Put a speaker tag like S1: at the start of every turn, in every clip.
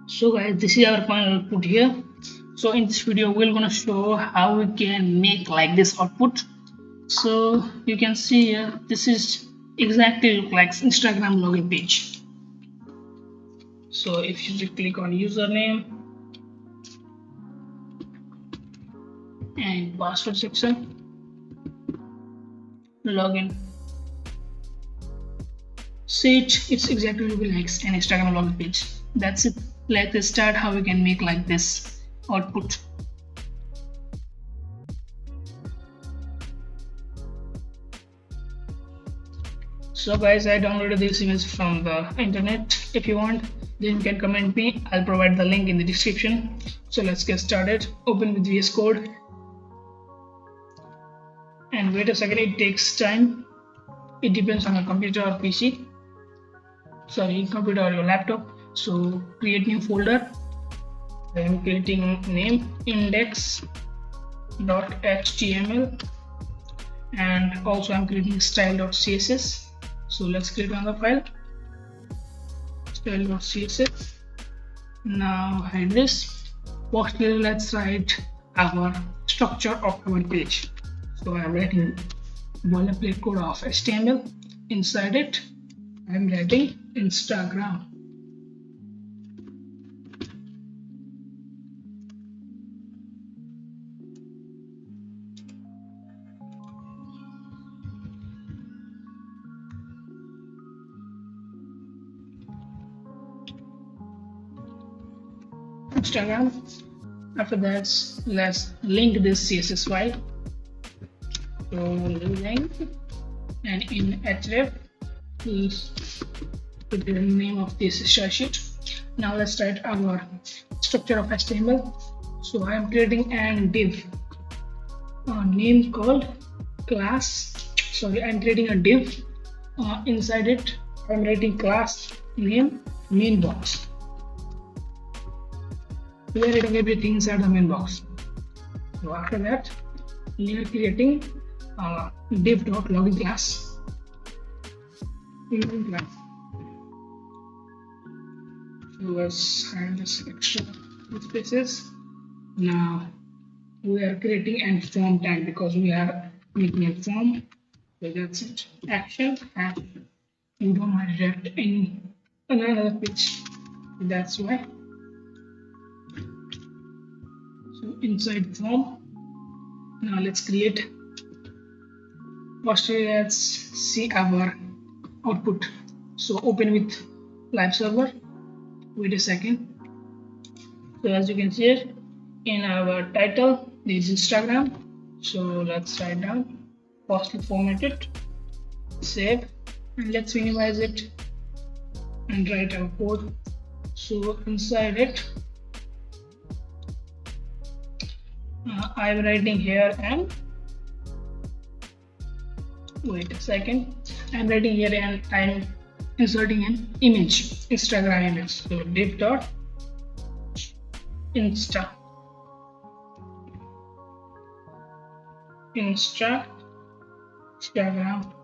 S1: So guys, this is our final output here. So in this video we're gonna show how we can make like this output. So you can see here, this is exactly look like Instagram login page. So if you click on username and password section, login, see it's exactly look like an Instagram login page. That's it. Let's start how we can make like this output. So guys, I downloaded this image from the internet. If you want, then you can comment me. I'll provide the link in the description. So let's get started. Open with VS Code and wait a second, it takes time. It depends on your computer or PC. Sorry, computer or your laptop. So create new folder. I am creating name index.html and also I'm creating style.css. So let's click on the file style.css. Now hide this. Firstly, let's write our structure of our page. So I'm writing boilerplate code of HTML. Inside it, I'm writing Instagram. Instagram. After that, let's link this CSS file. So link and in href put the name of this share sheet. Now let's write our structure of HTML. So I am creating an div name called class. Sorry, I'm creating a div. Inside it, I'm writing class name main box. We are writing everything inside the main box. So after that, we are creating div.login class. So let's hide this extra spaces. Now we are creating a form tag because we are making a form. So that's it. Action. You don't want to direct in another page. That's why. So inside form. Now let's create. First, let's see our output. So open with live server. Wait a second. So as you can see here, in our title, this is Instagram. So let's write down. Firstly, format it, save, and let's minimize it and write our code. So inside it, I'm writing here and wait a second. I'm writing here and I'm inserting an image, Instagram image. So div.insta Instagram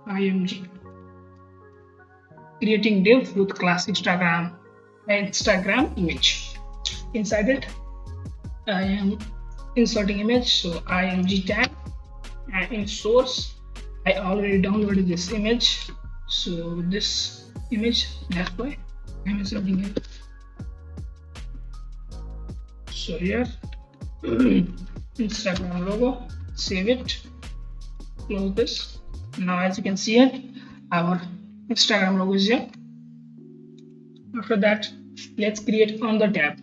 S1: img. Creating div with class Instagram image. Inside it, I am inserting image, so img tag, and in source I already downloaded this image, so this image, that's why I'm inserting it. So here Instagram logo, save it, close this. Now as you can see here, our Instagram logo is here. After that, let's create another tab,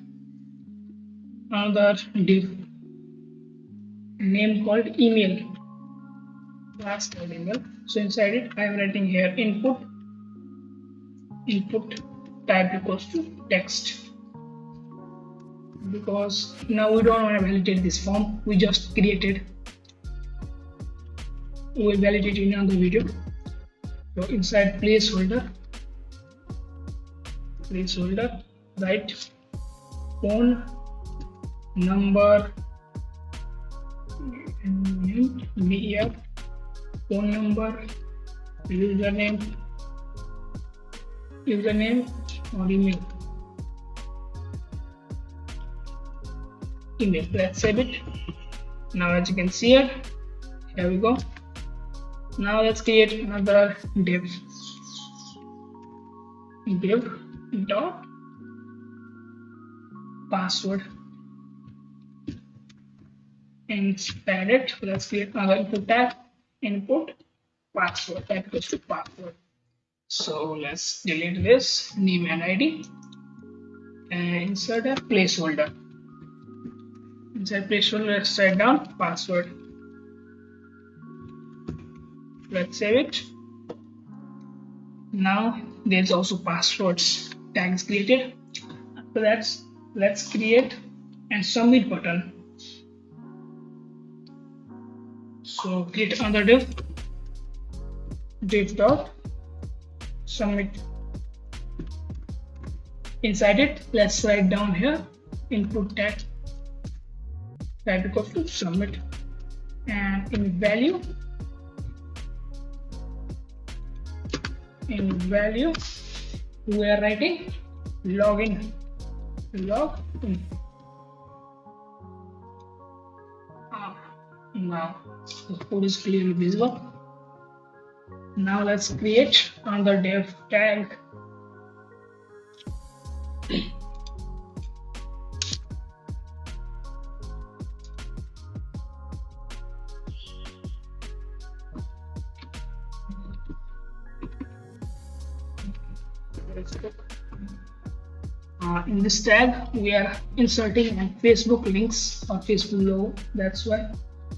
S1: another div name called email, class called email. So inside it, I am writing here input type equals to text, because now we don't want to validate this form, we just created. We will validate in another video. So inside placeholder, write phone number, BER, phone number, username or email. email. Let's save it. Now as you can see here we go. Now let's create another div dot password and span it. Let's create another input tag, input password, that equals to password. So let's delete this name and ID and insert a placeholder. Inside placeholder, let's write down password. Let's save it. Now there's also passwords tags created. After that, let's create and submit button. So create another div dot submit. Inside it, let's write down here input tag that equals to submit, and in value we are writing login. Now the code is clearly visible. Now let's create another div tag. In this tag we are inserting Facebook links or Facebook logo, that's why.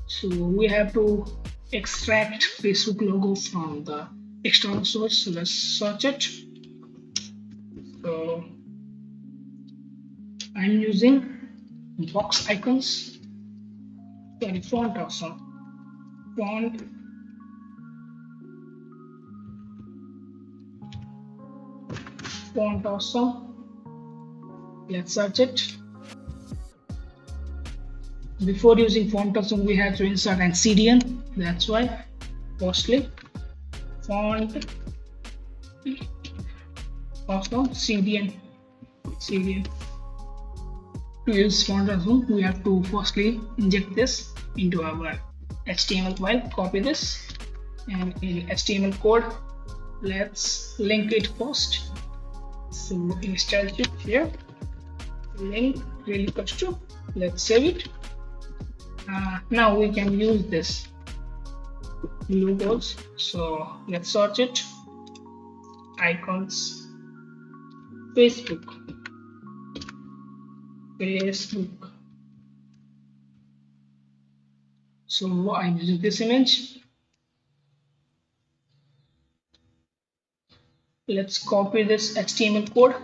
S1: So we have to extract Facebook logo from the external source. So let's search it. So I'm using box icons, sorry, font awesome. Font awesome. Let's search it. Before using font awesome, we have to insert an CDN. That's why. Firstly, font awesome CDN. To use font awesome, we have to firstly inject this into our HTML file. Copy this, and in HTML code, let's link it first. So in style sheet here, link really equals to, let's save it. Now we can use this logos. So let's search it. Icons, Facebook. So I'm using this image. Let's copy this HTML code.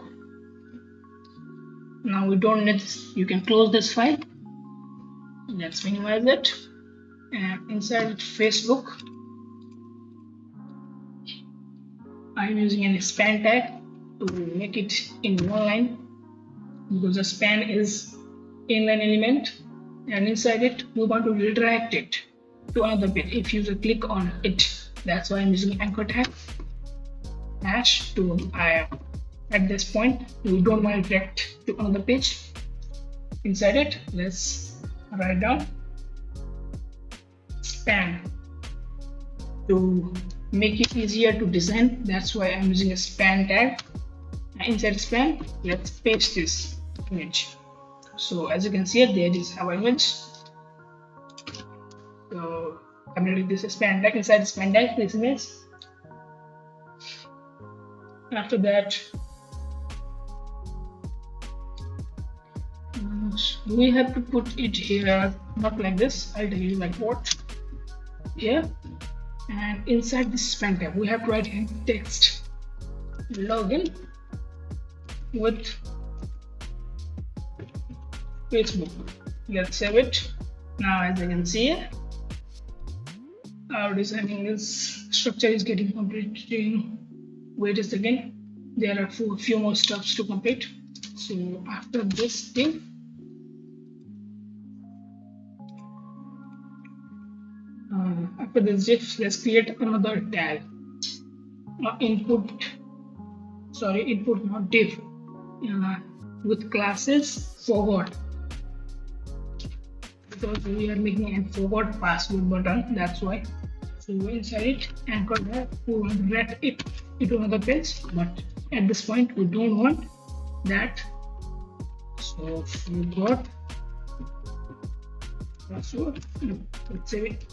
S1: Now we don't need this. You can close this file. Let's minimize it, and inside Facebook I'm using an span tag to make it in one line, because the span is inline element, and inside it we want to redirect it to another page if user click on it. That's why I'm using anchor tag hash to at this point we don't want to direct to another page. Inside it, let's write down span to make it easier to design. That's why I'm using a span tag. Inside span, let's paste this image. So as you can see, there is our image. So I'm going to this span tag. Inside span tag, this image. After that, we have to put it here, not like this. I'll tell you like what. Here, and inside this span tag, we have to write in text login with Facebook. Let's save it. Now, as you can see, our designing this structure is getting completed. Wait a second. There are a few more steps to complete. So after this thing, after this div, let's create another tag. Input not div, with classes forward. because we are making a forgot password button, that's why. So inside it, anchor that we want to drag it into another page, but at this point we don't want that. So forgot password. Let's save it.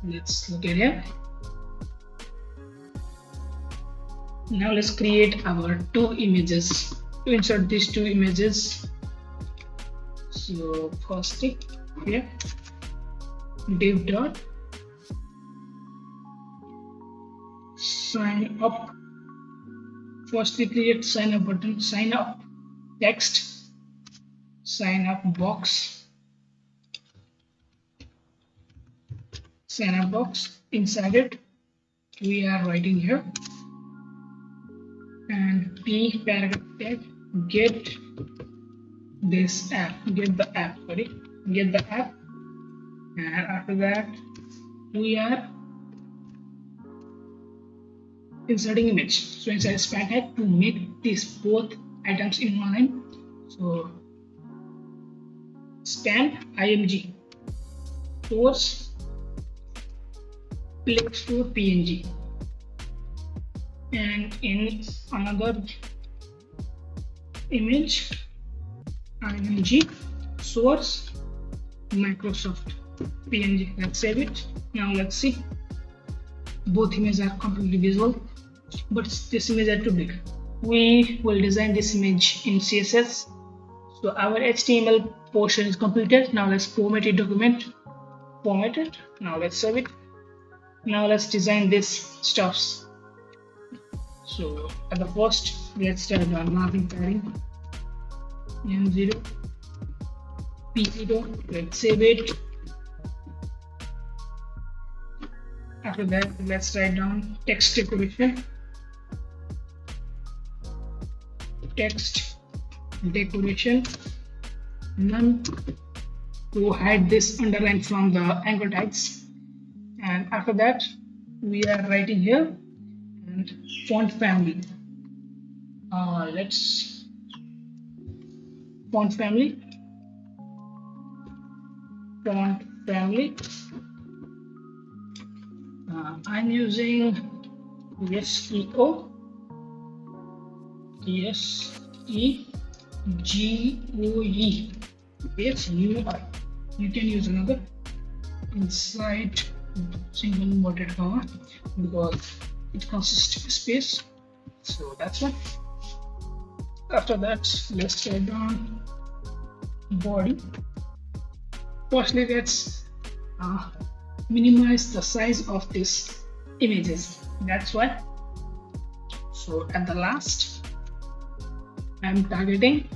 S1: Let's look at here. Now let's create our two images. To insert these two images, so firstly here div dot sign up. Firstly create sign up button, sign up text, sign up box, sign up box. Inside it we are writing here and p paragraph tag get this app, get the app, and after that we are inserting image. So inside span tag to make these both items in one line, so span img source click to png, and in another image img source Microsoft png. Let's save it. Now let's see, both images are completely visible, but this image is too big. We will design this image in CSS. So our HTML portion is completed. Now let's format it, document, format it. Now let's save it. Now let's design this stuffs. So at the first, let's start our margin padding m0 p0. Let's save it. After that, let's write down text decoration, none, to hide this underline from the anchor tags. And after that we are writing here and font family. Let's font family. I'm using SEO, SEGOE, SUI. You can use another inside single inverted comma because it consists of space. So that's one. After that, let's write down body. Firstly, let's minimize the size of these images. That's why. So at the last, I'm targeting.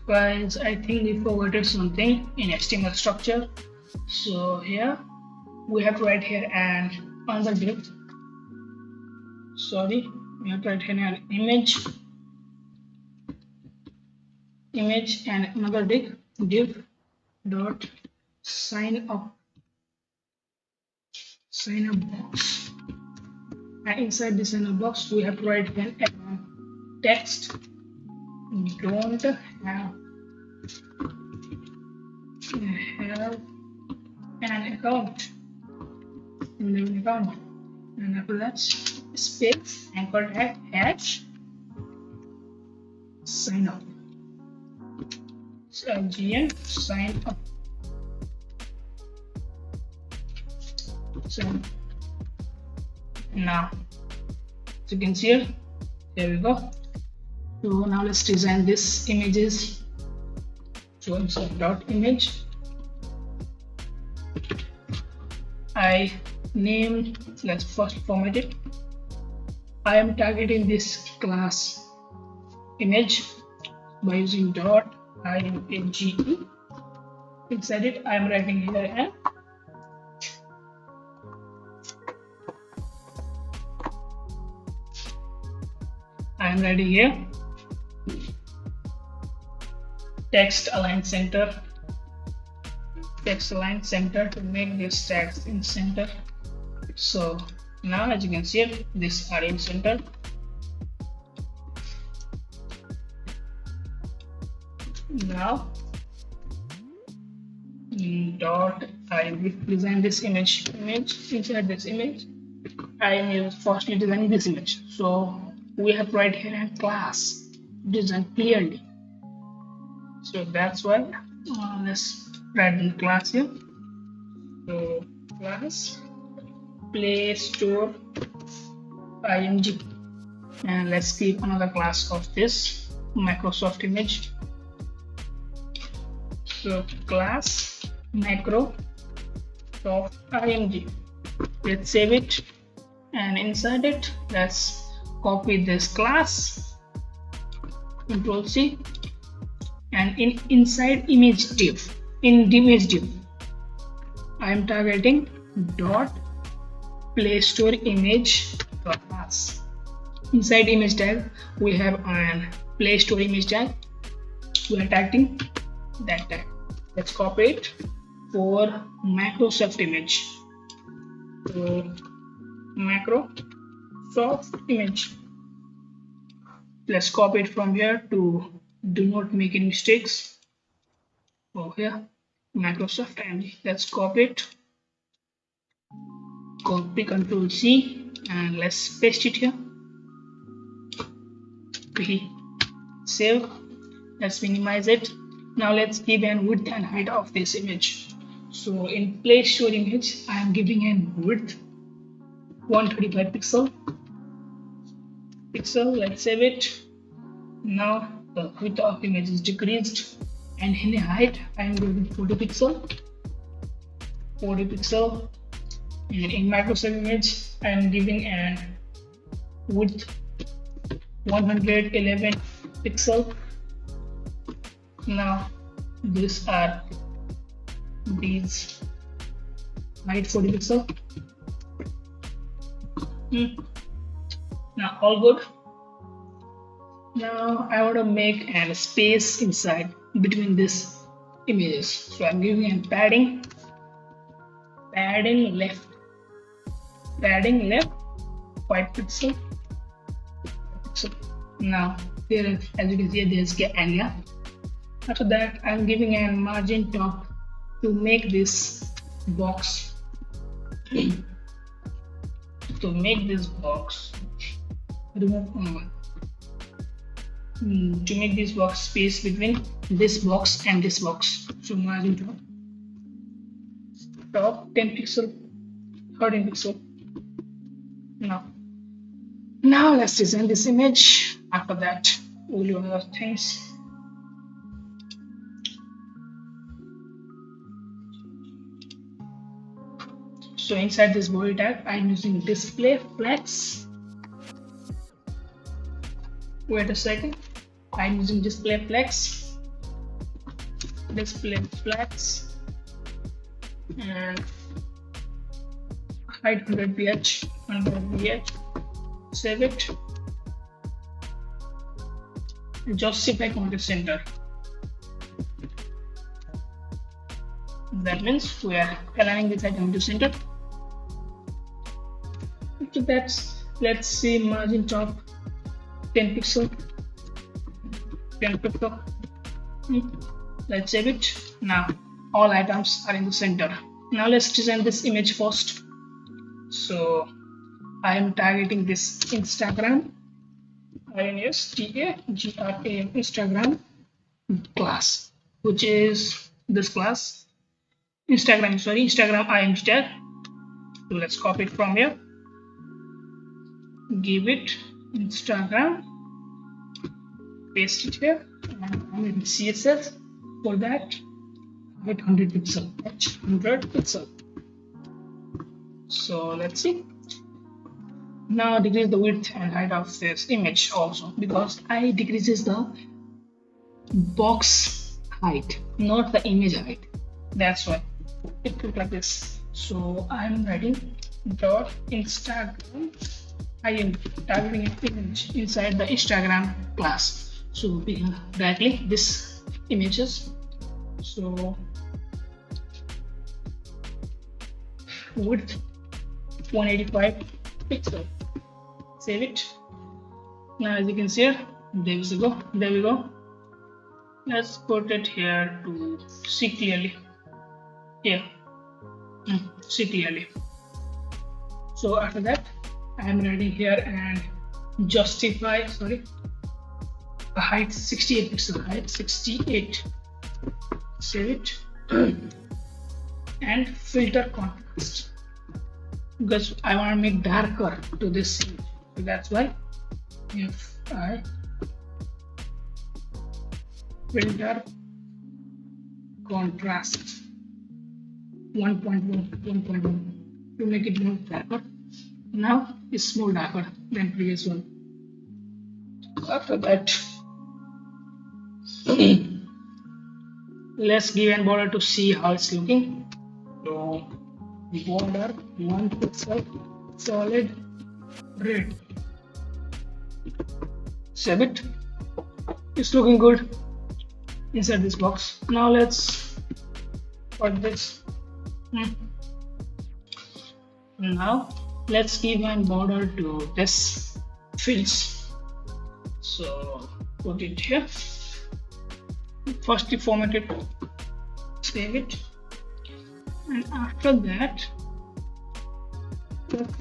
S1: Guys, I think we forgot something in HTML structure. So here we have to write here and another div. Sorry, we have to write here an image and another div dot sign up box, and inside the sign up box we have to write an text don't have an account, and after that space anchor tag hash sign up, so gn sign up. So now, as you can see here we go. So now let's design this images. So insert dot image, I name, let's first format it. I am targeting this class image by using dot image. Inside it I am writing here and I am writing here text align center to make this text in center. So now as you can see, this are in center. Now dot I design this image inside this image. I am firstly designing this image, so we have right here a class design clearly, so that's why let's write the class here. So class Play Store img, and let's keep another class of this Microsoft image. So class Microsoft img, let's save it, and inside it let's copy this class, Control C, and inside image div, in image div I am targeting dot Play Store image class. Inside image tag we have an Play Store image tag, we are tagging that tag. Let's copy it for Microsoft image. So Microsoft image, let's copy it from here to do not make any mistakes. Oh, here Microsoft image, let's copy it, copy, Control C, and let's paste it here. Save. Let's minimize it. Now let's give an width and height of this image. So in Play Store image I am giving an width 135 pixel. Let's save it. Now the width of image is decreased, and in height I am giving 40 pixel. And in Microsoft image I am giving an width 111 pixel. Now these height 40 pixel. Now all good. Now I want to make a space inside between these images, so I'm giving a padding left 5 pixel. Now here, as you can see, there's an area. After that I'm giving a margin top to make this box to make this box space between this box and this box. So margin top 10 pixel, 13 pixel. Now let's design this image. After that we'll do other things. So inside this body tag I'm using display flex. Wait a second, I'm using display flex and height 100 ph. Save it. Justify context center. That means we are aligning this item to center. After that, let's see margin top 10 pixel. Let's save it. Now all items are in the center. Now let's design this image first. So I am targeting this Instagram, Instagram class, which is this class Instagram img tag. So let's copy it from here, give it Instagram, paste it here, and I'm in CSS for that. Height 100 pixel. So let's see. Now decrease the width and height of this image also, because I decreases the box height, not the image height. That's why it looks like this. So I'm writing dot Instagram. I am targeting an image inside the Instagram class. So we can directly this images. So width 185 pixel. Save it. Now as you can see here, there we go. Let's put it here to see clearly. here. See clearly. So after that, I am writing here and justify, sorry, the height 68 pixel, height 68. Save it and filter contrast because I want to make darker to this image. So that's why if I filter contrast 1.1 to make it more darker. Now it's more darker than previous one. After that, let's give an border to see how it's looking. So border 1 pixel solid red. Save it. It's looking good inside this box. Now let's put this. Now let's give an border to this fields. So put it here. First format it, save it, and after that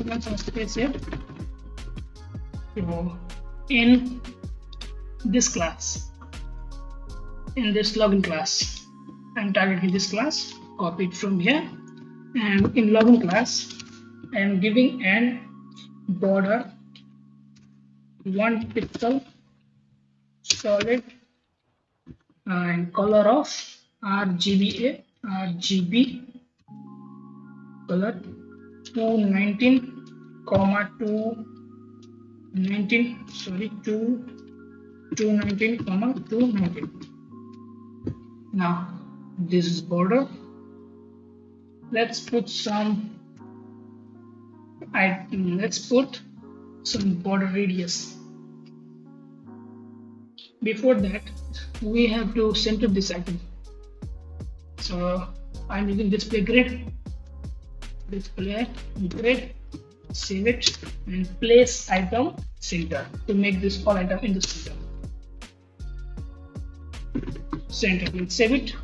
S1: let's space it. So in this class, in this login class, I'm targeting this class, copy it from here, and in login class I am giving an border 1 pixel solid and color of RGB color 219 comma 219 sorry 219 comma 219. Now this is border. Let's put some border radius. Before that, we have to center this item. So I'm using display grid, save it and place item center to make this all item in the center. Center, let's save it.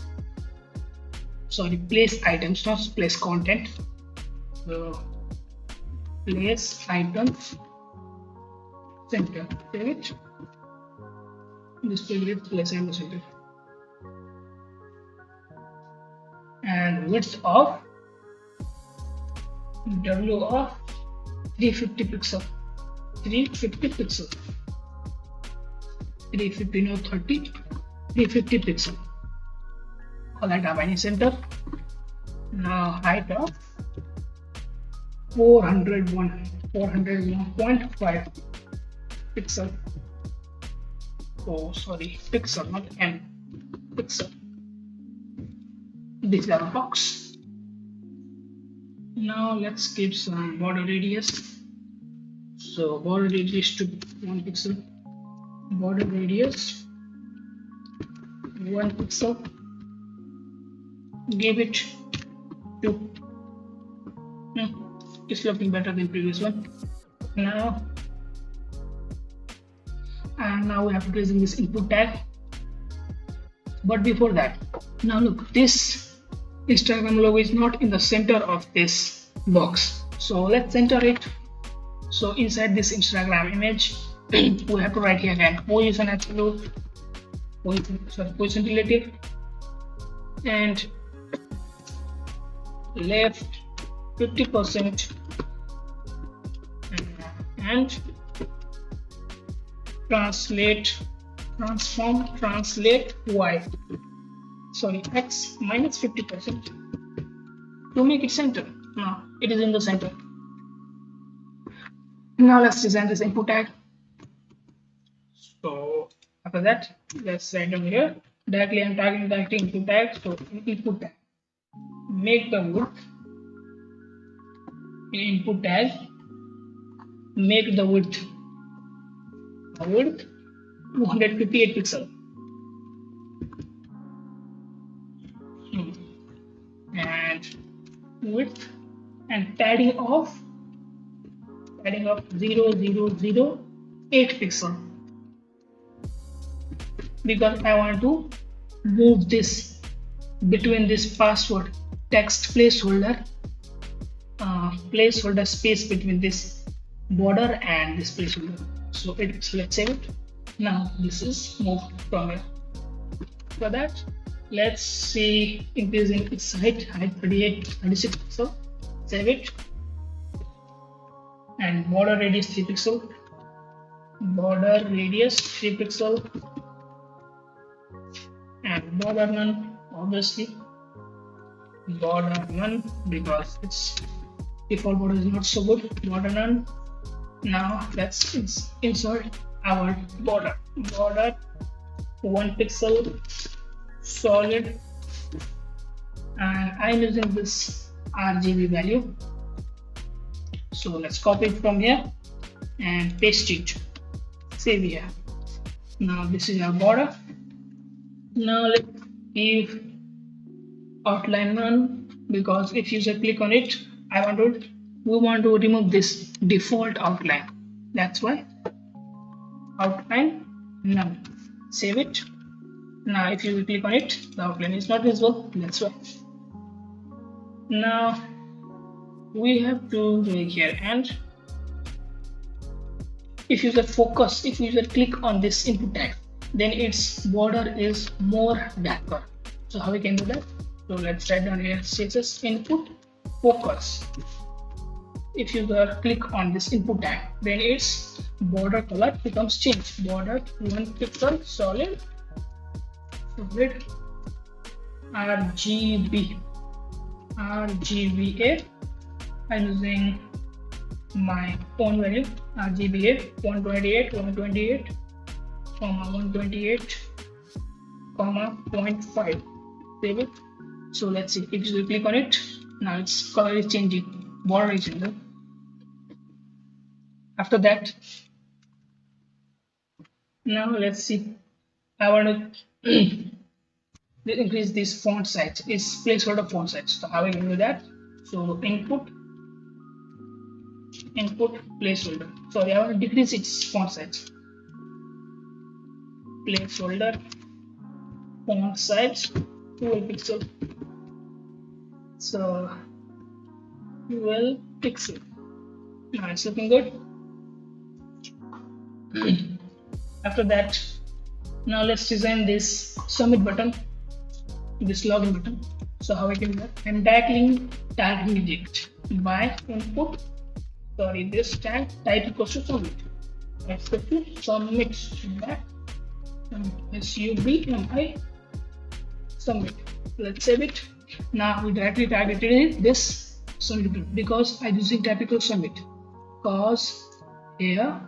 S1: Sorry, place items, not place content. So place items center, save it. Display grid, place item center. And width of W of 350 pixel. 350 pixel. 350 no 30. 350 pixel. All that are in center. Now height of 401.5 pixel. Oh sorry, pixel not M. Pixel. This is our box. Now let's give some border radius. So border radius to 1 pixel. Border radius 1 pixel. Give it to. It's looking better than previous one. Now we have to present this input tag. But before that, now look, this Instagram logo is not in the center of this box. So let's center it. So inside this Instagram image, we have to write here again position absolute, position relative, and left 50% and translate y, sorry, x minus 50% to make it center. Now it is in the center. Now let's design this input tag. So after that, let's write down here directly. I'm targeting input tag. So input tag, make the width in input tag, make the width 258 pixel and width and padding of 0008 pixel, because I want to move this between this password text placeholder space between this border and this placeholder. So let's save it. Now this is moved from here. For that, let's see increasing its height 36 pixel. Save it. And border radius 3 pixel. Border radius 3 pixel. And border none, obviously. Border none because its default border is not so good. Border none. Now let's insert our border. Border 1 pixel solid, and I'm using this RGB value. So let's copy it from here and paste it. Save here. Now this is our border. Now let's give outline none because if user click on it, we want to remove this default outline. That's why outline none. Save it. Now if you click on it, the outline is not visible. That's why. Now we have to go here, and if user click on this input tag, then its border is more darker. So how we can do that? So let's write down here CSS input focus. If user click on this input tag, then its border color becomes changed. Border 1 pixel solid RGBA. I'm using my own value RGBA 128, 0.5. Save it. So let's see if you click on it. Now its color is changing, border is changing. After that, now let's see. I want to increase this font size. It's placeholder font size. So how we can do that? So input placeholder. Sorry, I want to decrease its font size. Placeholder font size 12 pixel. So 12 pixel. Now it's looking good. After that, now let's design this submit button, this login button. So how I can do that? I'm targeting it by input. Sorry, this tag type equals to submit. Let's go to submit back. SUBMI submit. Let's save it. Now we directly targeted this submit button because I'm using type equals submit. Because here,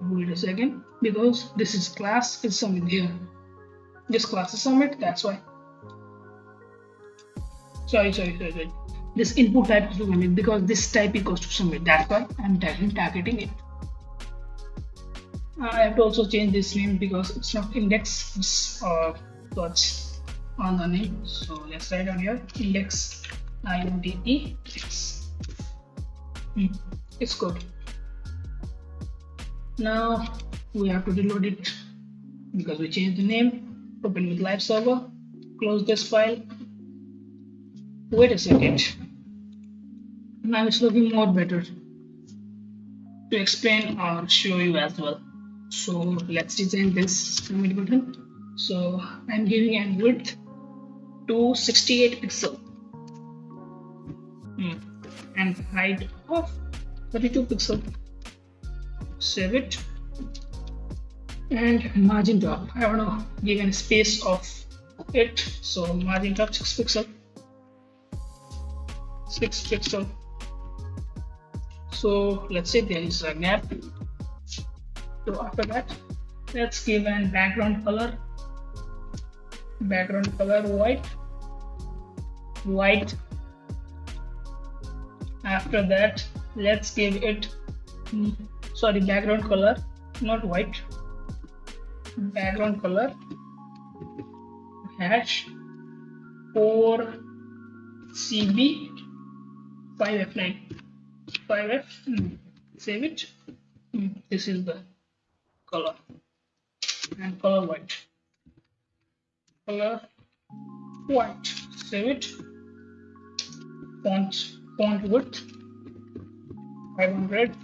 S1: wait a second, because this is class is submit here. This class is submit, that's why. Sorry. This input type is to submit because this type equals to submit. That's why I'm targeting it. I have to also change this name because it's not index, it's what's on the name. So let's write down here index INDEX. It's good. Now we have to reload it because we changed the name. Open with live server. Close this file. Wait a second. Now it's looking more better to explain or show you as well. So let's design this submit button. So I'm giving a width to 68 pixel and height of 32 pixel. Save it. And margin top, I want to give a space of it. So margin top 6 pixel. So let's say there is a gap. So after that, let's give an background color white. After that, let's give it background color, not white, background color hash 4 CB 5F9 5F. Save it. This is the color, and color white. Save it. font width 500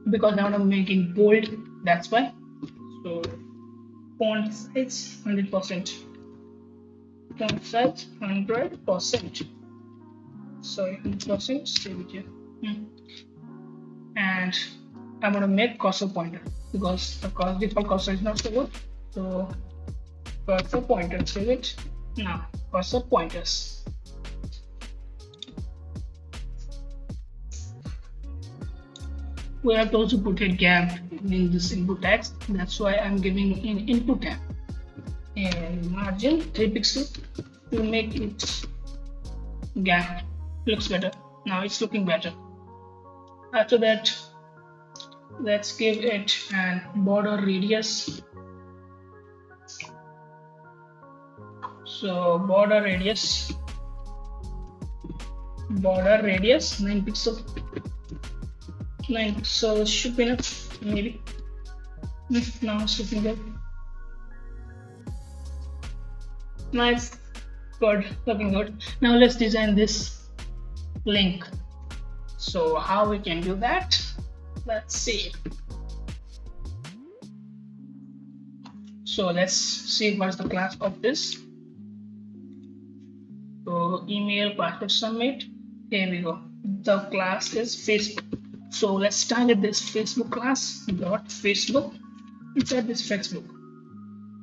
S1: because I want to make it bold, that's why. So font size 100%, font size 100%, sorry 100%, save it here. And I'm going to make cursor pointer because the default cursor is not so good. So cursor pointer, save it. Now cursor pointers. We have to also put a gap in this input text. That's why I'm giving an input tab and margin 3 pixels to make it gap looks better. Now it's looking better. After that, let's give it an border radius. So border radius 9 pixels. 9 pixels should be enough, maybe. Now it's looking good. Nice, good, looking good. Now let's design this link. So how we can do that? Let's see. So let's see what's the class of this. So email password submit. Here we go. The class is Facebook. So let's target this Facebook class dot Facebook. Inside this Facebook,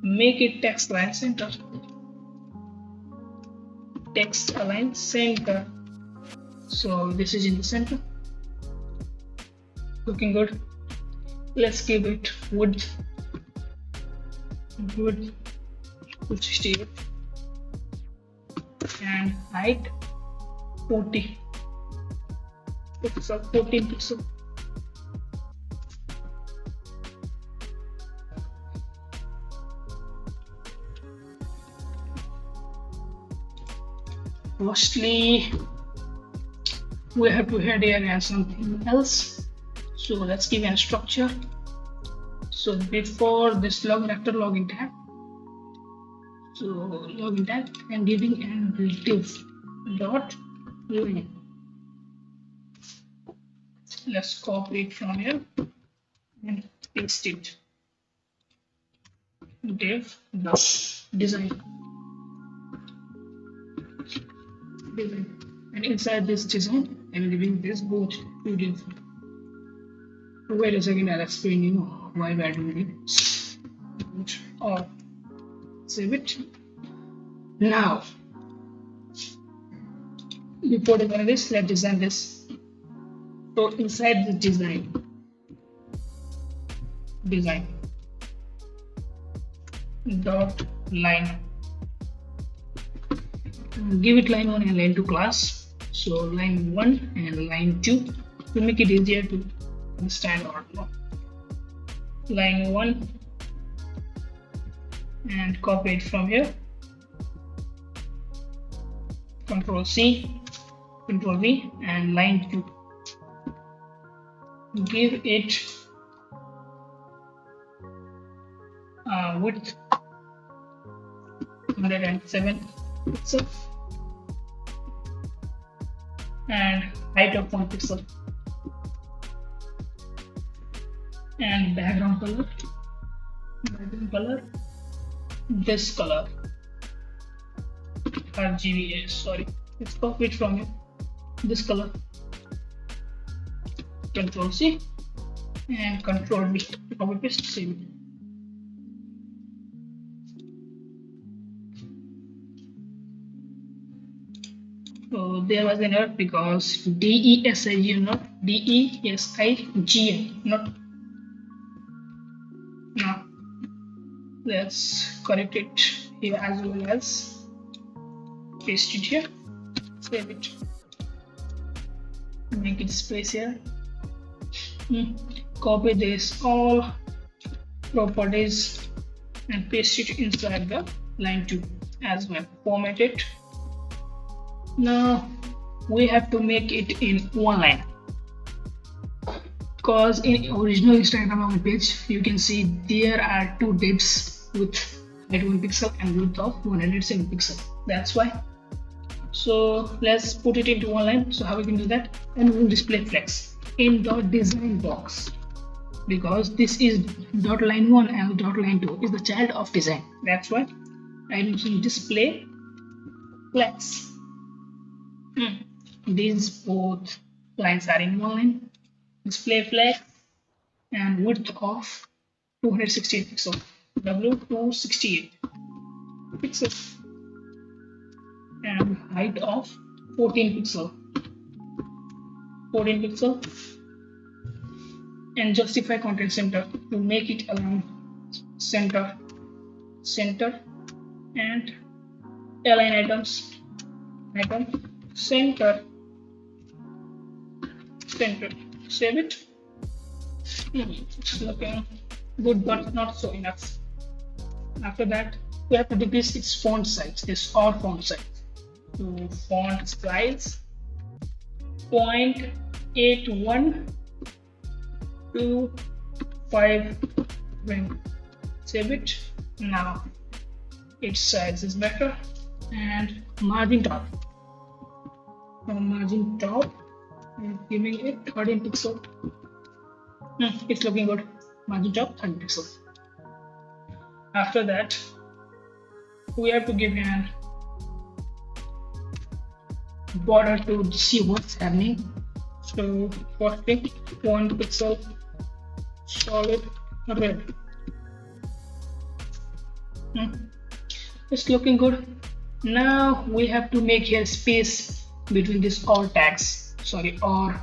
S1: make it text align center. Text align center. So this is in the center. Looking good. Let's give it width 268 and height 40 pixel, 14 pixel. Firstly, we have to head here and something else. So let's give a structure. So before this vector login tag, so login tag and giving an div dot line. Let's copy it from here and paste it. Div dot design. And inside this design, I'm giving this both to div. Wait a second, I'll explain you why we are doing it. Or save it. Now, before doing this, let's design this. So inside the design dot line, give it line 1 and line 2 class. So line 1 and line 2 to make it easier to understand or not. Line 1 and copy it from here. Control C, Control V, and line 2. Give it width 107 pixel and height of 1 pixel and background color this color RGB, sorry, let's copy it from here, this color. Control C and Control V, copy paste, save it. So there was an error because DESIG not DESIGN not. Now let's correct it here as well as paste it here, save it, make it space here. Copy this all properties and paste it inside the line 2 as well. Format it. Now we have to make it in one line because in original Instagram page you can see there are two divs with height 1 pixel and width of 107 pixel. That's why So let's put it into one line. So how we can do that? And we will display flex in the design box, because this is dot line 1 and dot line 2 is the child of design. That's why I'm using display flex. These both lines are in one line. Display flex and width of 268 pixels, W268 pixels, and height of 14 pixel, and justify content center to make it align center, and align items, center. Save it. It's looking good, but not so enough. After that, we have to decrease its font size, this or font size. To font size 0.81 to 520. Save it. Now its size is better. And margin top. From margin top, I'm giving it 13 pixel. It's looking good. Margin top 13 pixels. After that, we have to give an border to see what's happening. So first thing, 1 pixel solid red. It's looking good. Now we have to make here space between this or tags, or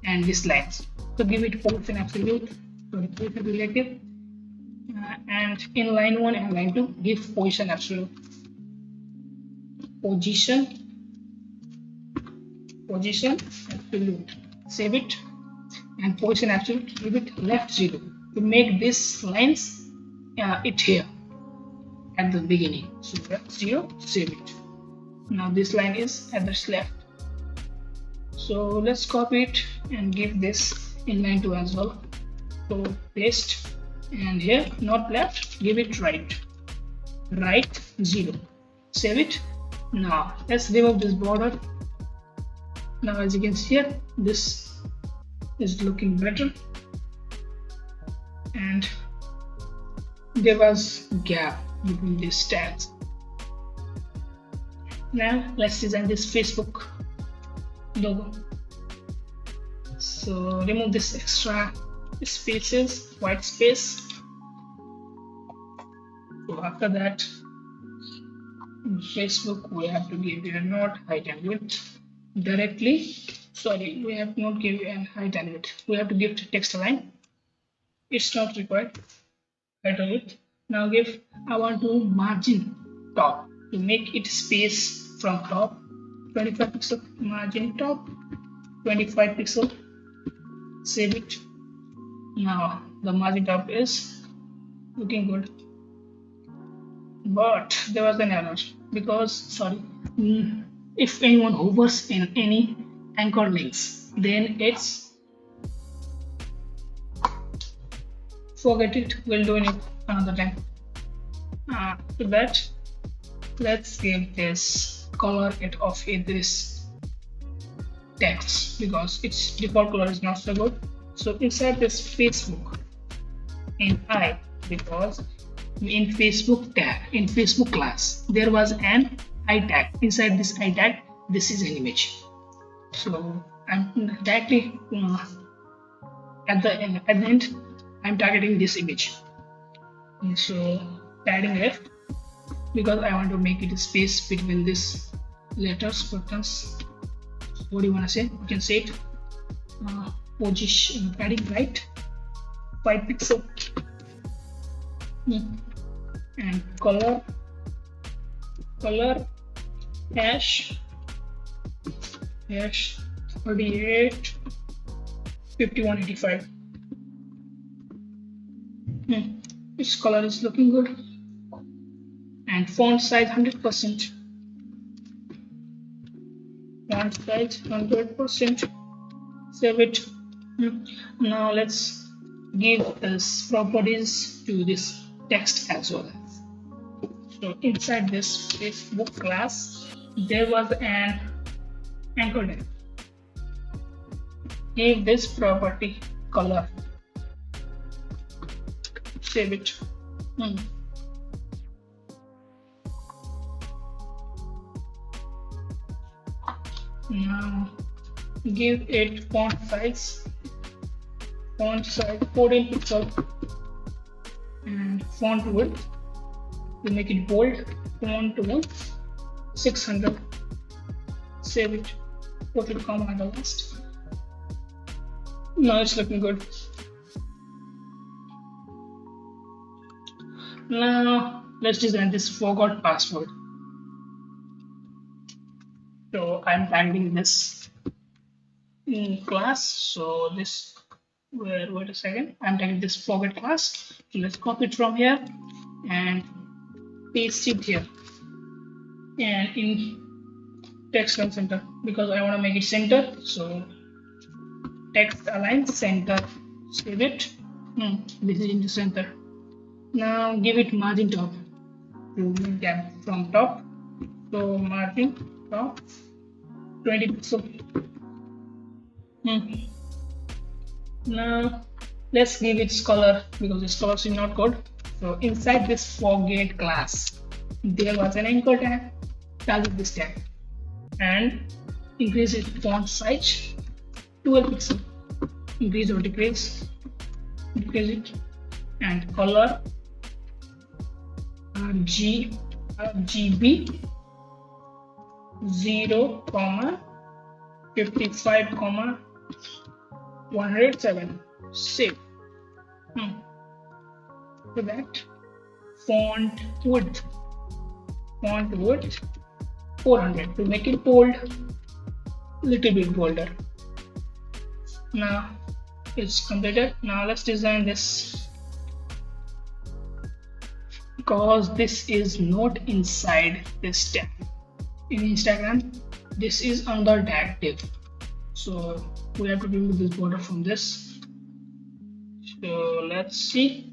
S1: and this lines. So give it position absolute, position relative, and in line 1 and line 2 give position absolute. Position absolute. Save it, and position absolute give it left 0 to make this lines it here at the beginning. So left 0, save it. Now this line is at the left. So let's copy it and give this in line 2 as well. So paste, and here not left, give it right 0, save it. Now let's remove this border. Now as you can see here, this is looking better, and there was gap between these tags. Now let's design this Facebook logo. So remove this extra spaces, white space. So after that, in Facebook we have to give it a node height and width directly. We have not give an height and width. We have to give text align. It's not required. Height and width. Now I want to margin top to make it space from top. 25 pixel margin top, 25 pixel. Save it. Now the margin top is looking good, but there was an error because if anyone hovers in any anchor links, then it's forget it. We'll do it another time. To that, let's give this color of this text because its default color is not so good. So inside this Facebook in I, because in Facebook tag, in Facebook class, there was an I tag. Inside this I tag, this is an image. So I'm directly at the end, I'm targeting this image. So padding left, because I want to make it a space between this letters, buttons. What do you want to say? You can say it. Position padding right, 5 pixel, and color hash 38 5185. Its color is looking good, and font size 100%. Font size 100%. Save it. Now let's give this properties to this text as well. So inside this Facebook class, there was an anchor tag. Give this property color. Save it. Now give it font size 14 pixels and font width to make it bold, font width 600. Save it, put it comma at the last. Now it's looking good. Now let's design this forgot password. So I'm tagging this in class. So this, wait a second, I'm tagging this forget class. So let's copy it from here and paste it here and in text align center, because I want to make it center. So text align center, save it. This is in the center. Now give it margin top to gap from top. So margin top 20 pixels. Now let's give its color, because this color is not good. So inside this forget class there was an anchor tag. Target this tag and increase its font size 12 pixels. Increase or decrease it, and color RGB 0, 55, 107. Save. For that, font width 400 to make it bold, little bit bolder. Now it's completed. Now let's design this, because this is not inside this tag. In Instagram this is under tag div, so we have to remove this border from this. So let's see,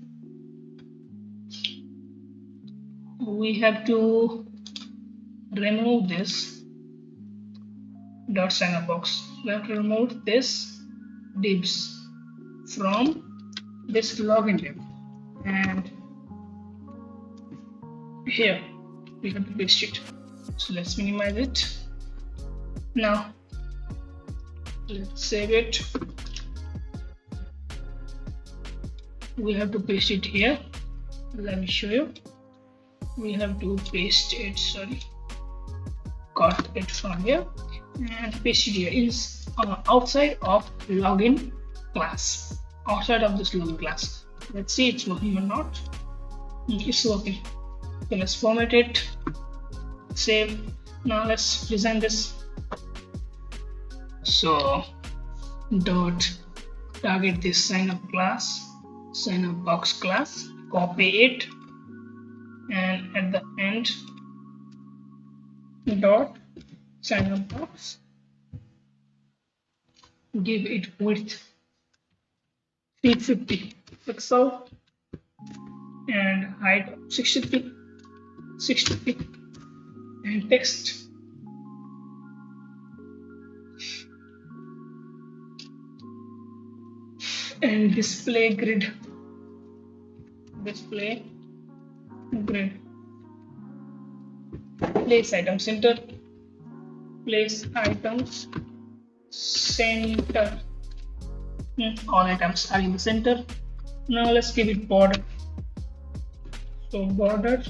S1: we have to remove this dot sign up box. We have to remove this divs from this login div, and here we have to paste it. So let's minimize it. Now let's save it. We have to paste it here. Let me show you. We have to paste it, cut it from here and paste it here. Is outside of login class, outside of this login class. Let's see it's working or not. It's working. So let's format it, save. Now let's design this. So dot target this sign up box class, copy it, and at the end dot sign up box, give it width 350 pixel and height 60 and text and display grid place items center, all items are in the center. Now let's give it border. So border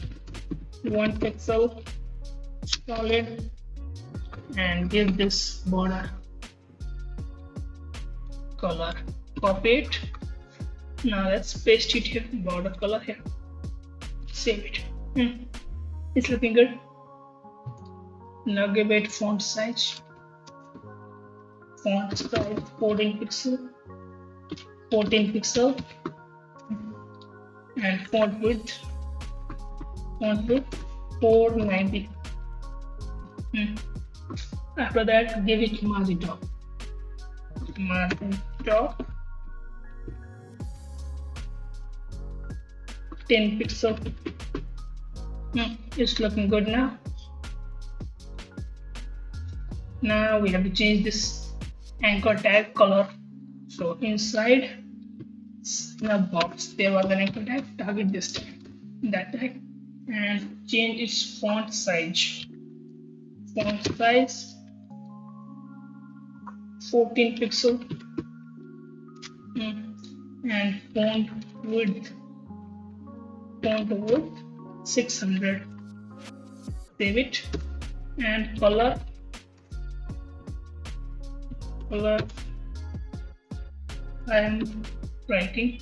S1: 1 pixel solid and give this border color, copy it. Now let's paste it here, border color here, save it. It's looking good. Now give it font size 14 pixel and font width 490. After that, give it margin top 10 pixel. It's looking good now. Now we have to change this anchor tag color. So inside the box there was an anchor tag, target this tag, that tag, and change its font size. Font size 14 pixel, and font width 600. Save it. And color I am writing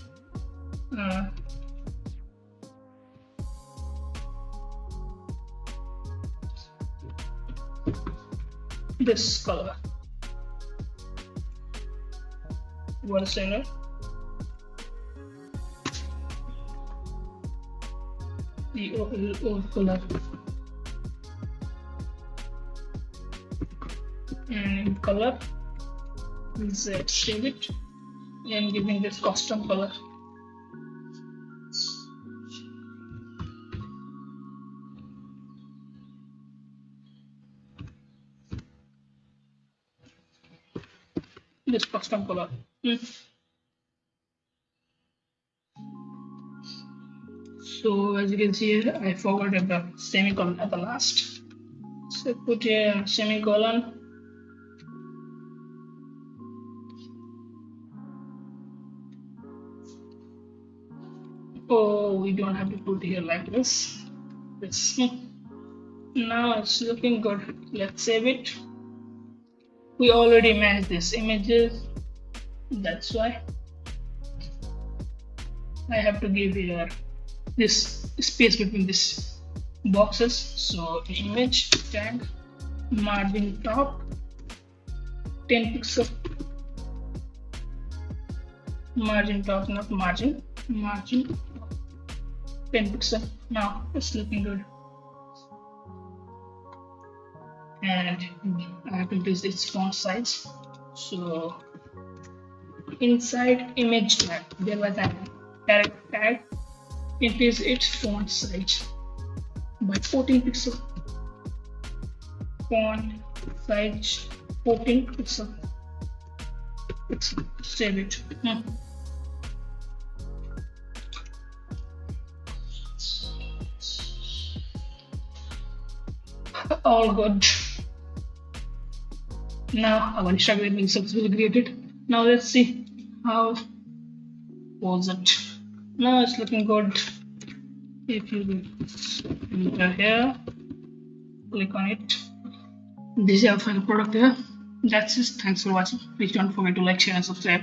S1: this color center. The old color, and in color let's save it and giving this custom color. This custom color. So as you can see here, I forgot the semicolon at the last. So put here semicolon. Oh, we don't have to put here like this. Now it's looking good. Let's save it. We already matched these images, that's why I have to give here this space between these boxes. So image tag margin top 10 pixel, margin top, not margin 10 pixel. Now it's looking good, and I have to increase its font size. So inside image tag there was a direct tag, increase its font size by 14 pixel. Font size 14 pixel. Save it. All good. Now our Instagram is successfully created. Now let's see how was it. Now it's looking good. If you enter here, click on it. This is our final product here. That's it. Thanks for watching. Please don't forget to like, share, and subscribe.